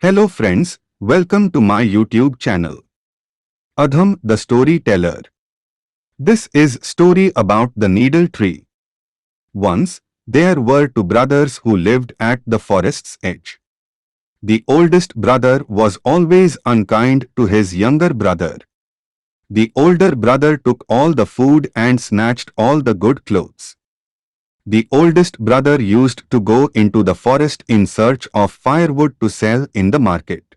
Hello friends, welcome to my YouTube channel. Adham the Storyteller. This is story about the needle tree. Once, there were two brothers who lived at the forest's edge. The oldest brother was always unkind to his younger brother. The older brother took all the food and snatched all the good clothes. The oldest brother used to go into the forest in search of firewood to sell in the market.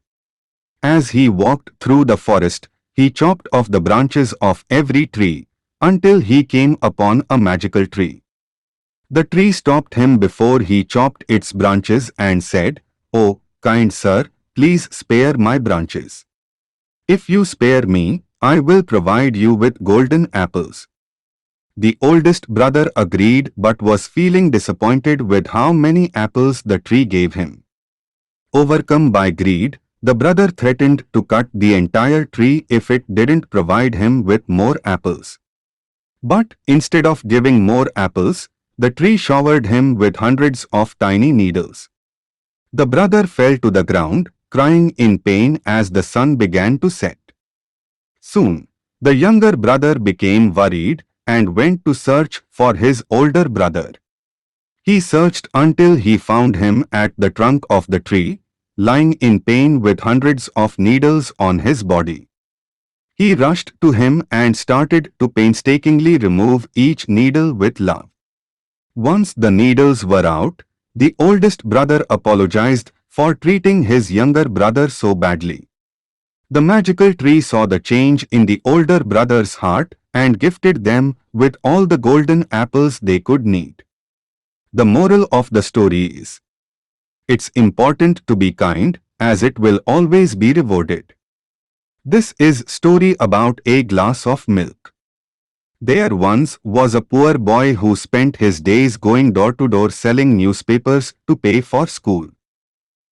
As he walked through the forest, he chopped off the branches of every tree, until he came upon a magical tree. The tree stopped him before he chopped its branches and said, "Oh, kind sir, please spare my branches. If you spare me, I will provide you with golden apples." The oldest brother agreed but was feeling disappointed with how many apples the tree gave him. Overcome by greed, the brother threatened to cut the entire tree if it didn't provide him with more apples. But instead of giving more apples, the tree showered him with hundreds of tiny needles. The brother fell to the ground, crying in pain as the sun began to set. Soon, the younger brother became worried and went to search for his older brother. He searched until he found him at the trunk of the tree, lying in pain with hundreds of needles on his body. He rushed to him and started to painstakingly remove each needle with love. Once the needles were out, the oldest brother apologized for treating his younger brother so badly. The magical tree saw the change in the older brother's heart and gifted them with all the golden apples they could need. The moral of the story is, it's important to be kind, as it will always be rewarded. This is story about a glass of milk. There once was a poor boy who spent his days going door to door selling newspapers to pay for school.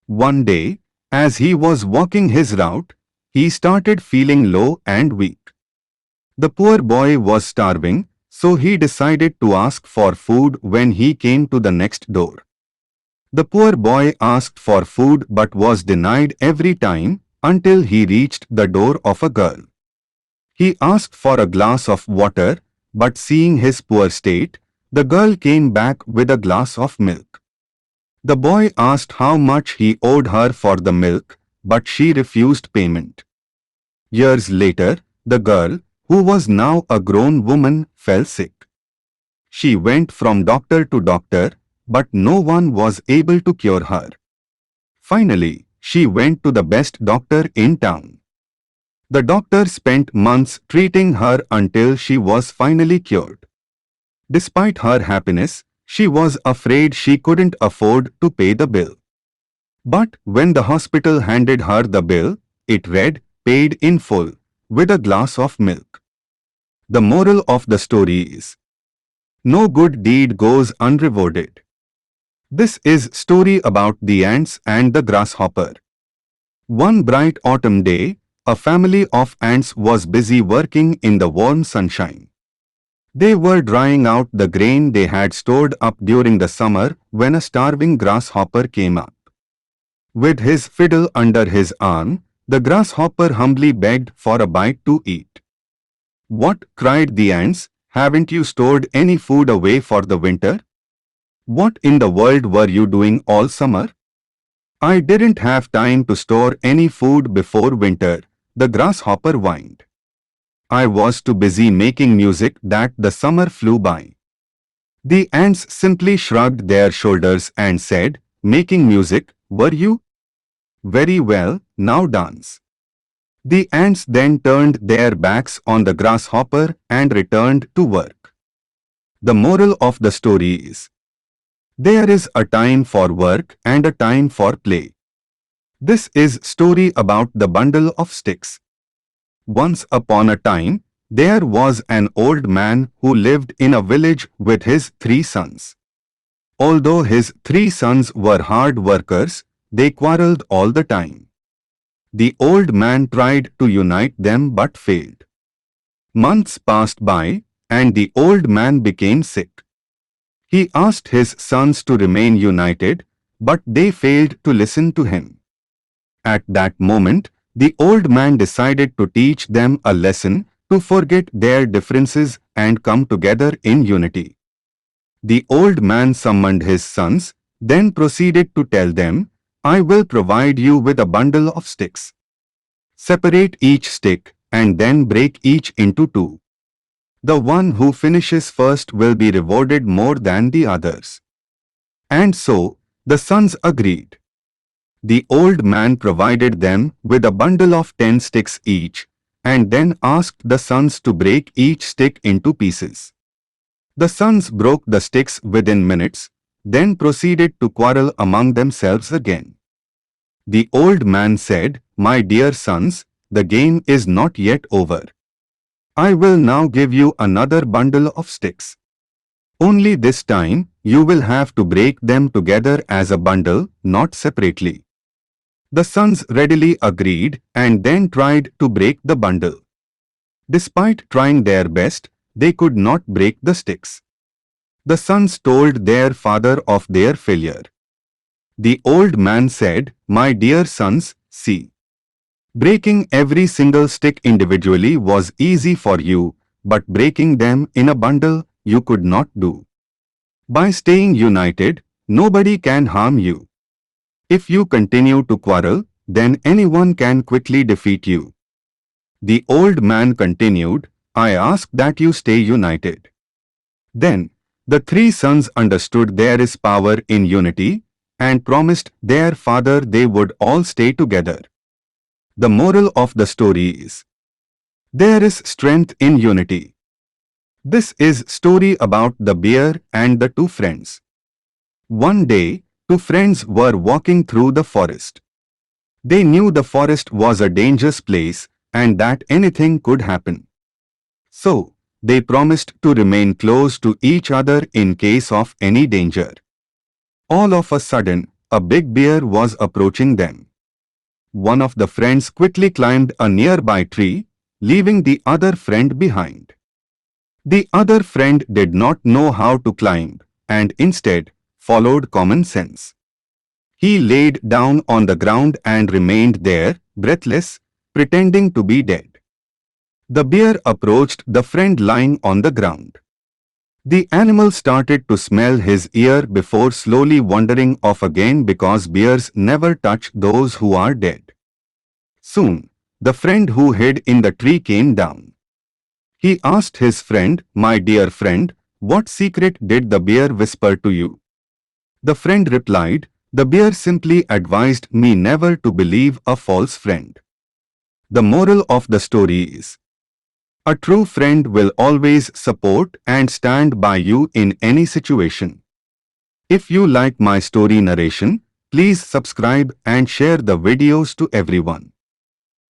One day, as he was walking his route, he started feeling low and weak. The poor boy was starving, so he decided to ask for food when he came to the next door. The poor boy asked for food but was denied every time until he reached the door of a girl. He asked for a glass of water, but seeing his poor state, the girl came back with a glass of milk. The boy asked how much he owed her for the milk, but she refused payment. Years later, the girl, who was now a grown woman, fell sick. She went from doctor to doctor, but no one was able to cure her. Finally, she went to the best doctor in town. The doctor spent months treating her until she was finally cured. Despite her happiness, she was afraid she couldn't afford to pay the bill. But when the hospital handed her the bill, it read, "Paid in full," with a glass of milk. The moral of the story is, no good deed goes unrewarded. This is story about the ants and the grasshopper. One bright autumn day, a family of ants was busy working in the warm sunshine. They were drying out the grain they had stored up during the summer when a starving grasshopper came up. With his fiddle under his arm, the grasshopper humbly begged for a bite to eat. "What?" cried the ants, "haven't you stored any food away for the winter? What in the world were you doing all summer?" "I didn't have time to store any food before winter," the grasshopper whined. "I was too busy making music that the summer flew by." The ants simply shrugged their shoulders and said, "Making music, were you? Very well, now dance." The ants then turned their backs on the grasshopper and returned to work. The moral of the story is, there is a time for work and a time for play. This is story about the bundle of sticks. Once upon a time, there was an old man who lived in a village with his 3 sons. Although his 3 sons were hard workers, they quarreled all the time. The old man tried to unite them but failed. Months passed by, and the old man became sick. He asked his sons to remain united, but they failed to listen to him. At that moment, the old man decided to teach them a lesson, to forget their differences and come together in unity. The old man summoned his sons, then proceeded to tell them, I will provide you with a bundle of sticks. Separate each stick and then break each into two. The one who finishes first will be rewarded more than the others. And so, the sons agreed. The old man provided them with a bundle of 10 sticks each, and then asked the sons to break each stick into pieces. The sons broke the sticks within minutes, then proceeded to quarrel among themselves again. The old man said, My dear sons, the game is not yet over. I will now give you another bundle of sticks. Only this time, you will have to break them together as a bundle, not separately. The sons readily agreed and then tried to break the bundle. Despite trying their best, they could not break the sticks. The sons told their father of their failure. The old man said, My dear sons, see. Breaking every single stick individually was easy for you, but breaking them in a bundle you could not do. By staying united, nobody can harm you. If you continue to quarrel, then anyone can quickly defeat you. The old man continued, I ask that you stay united. Then, the three sons understood there is power in unity and promised their father they would all stay together. The moral of the story is, there is strength in unity. This is story about the bear and the two friends. One day, two friends were walking through the forest. They knew the forest was a dangerous place and that anything could happen. So, they promised to remain close to each other in case of any danger. All of a sudden, a big bear was approaching them. One of the friends quickly climbed a nearby tree, leaving the other friend behind. The other friend did not know how to climb and instead followed common sense. He laid down on the ground and remained there, breathless, pretending to be dead. The bear approached the friend lying on the ground. The animal started to smell his ear before slowly wandering off again because bears never touch those who are dead. Soon, the friend who hid in the tree came down. He asked his friend, My dear friend, what secret did the bear whisper to you? The friend replied, The bear simply advised me never to believe a false friend. The moral of the story is, a true friend will always support and stand by you in any situation. If you like my story narration, please subscribe and share the videos to everyone.